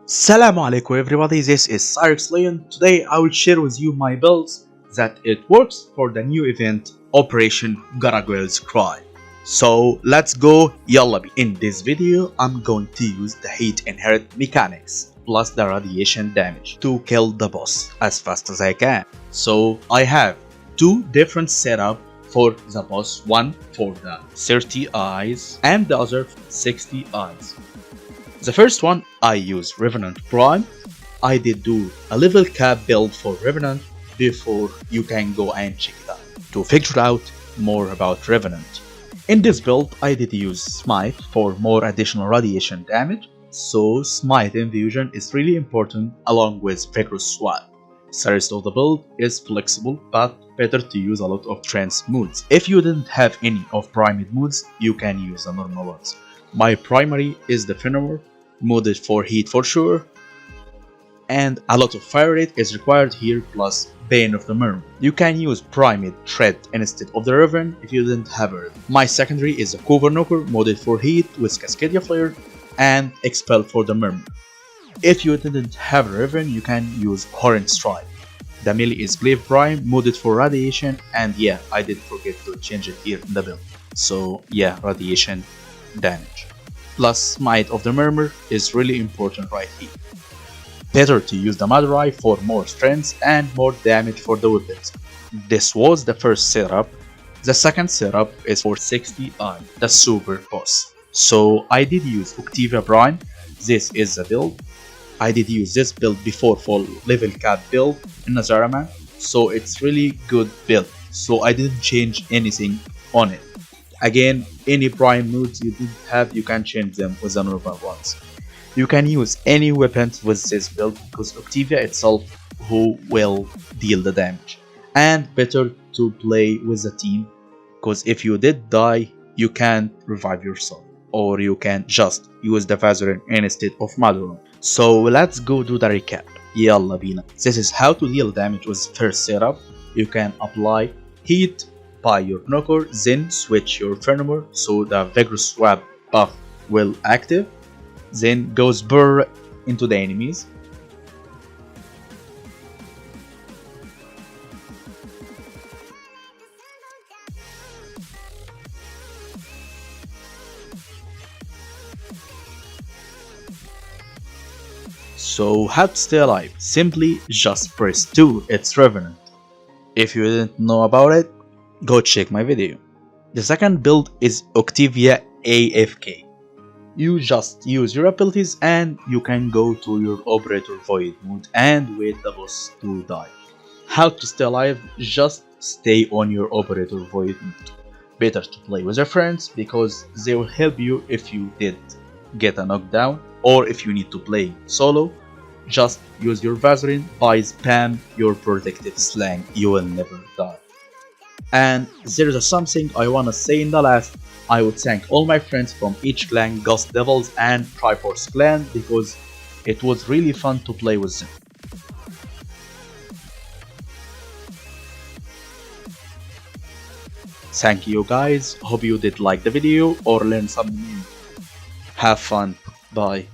Assalamu alaikum everybody, this is SyrexLeon. Today I will share with you my builds that it works for the new event Operation Gargoyle sCry. So let's go, yalla bi. In this video I'm going to use the heat inherit mechanics plus the radiation damage to kill the boss as fast as I can. So I have two different setups for the boss, one for the 30 eyes and the other 60 eyes. The first one, I use Revenant Prime. I did do a level cap build for Revenant before you can go and check it out to figure out more about Revenant. In this build, I did use Smite for more additional radiation damage, so Smite infusion is really important along with Vigorous Swap. The rest of the build is flexible, but better to use a lot of trance moods. If you didn't have any of primed moods, you can use the normal ones. My primary is the Fenrir, modded for heat for sure, and a lot of fire rate is required here plus Bane of the Merm. You can use primed Tread instead of the Reven if you didn't have it. My secondary is a Cover Knocker, modded for heat with Cascadia Flare and Expel for the Merm. If you didn't have a Reven, you can use Horrent Strike. The melee is Glaive Prime, modded for radiation, and yeah, I did forget to change it here in the build. So yeah, radiation damage. Plus Smite of the Murmur is really important right here. Better to use the Madurai for more strength and more damage for the weapons. This was the first setup. The second setup is for 60 Eye, the super boss. So I did use Octavia Prime. This is the build. I did use this build before for level cap build in Nazaraman, so it's really good build. So I didn't change anything on it. Again, any prime moods you didn't have, you can change them with the normal ones. You can use any weapons with this build because Octavia itself who will deal the damage. And better to play with the team because if you did die, you can't revive yourself. Or you can just use the Vazarin instead of Madurai. So let's go do the recap. Yalla bina. This is how to deal damage with first setup. You can apply heat by your knocker, then switch your Fenrir so the Vigorous Swap buff will active, then goes burr into the enemies. So how to stay alive? Simply just press 2, it's Revenant. If you didn't know about it, go check my video. The second build is Octavia AFK. You just use your abilities and you can go to your Operator Void mode and wait the boss to die. How to stay alive? Just stay on your Operator Void mode. Better to play with your friends because they will help you if you did get a knockdown, or if you need to play solo, just use your Vazarin by spam your protective slang, you will never die. And there is something I wanna say in the last. I would thank all my friends from each clan, Ghost Devils and Triforce clan, because it was really fun to play with them. Thank you guys, hope you did like the video or learn something new. Have fun, bye.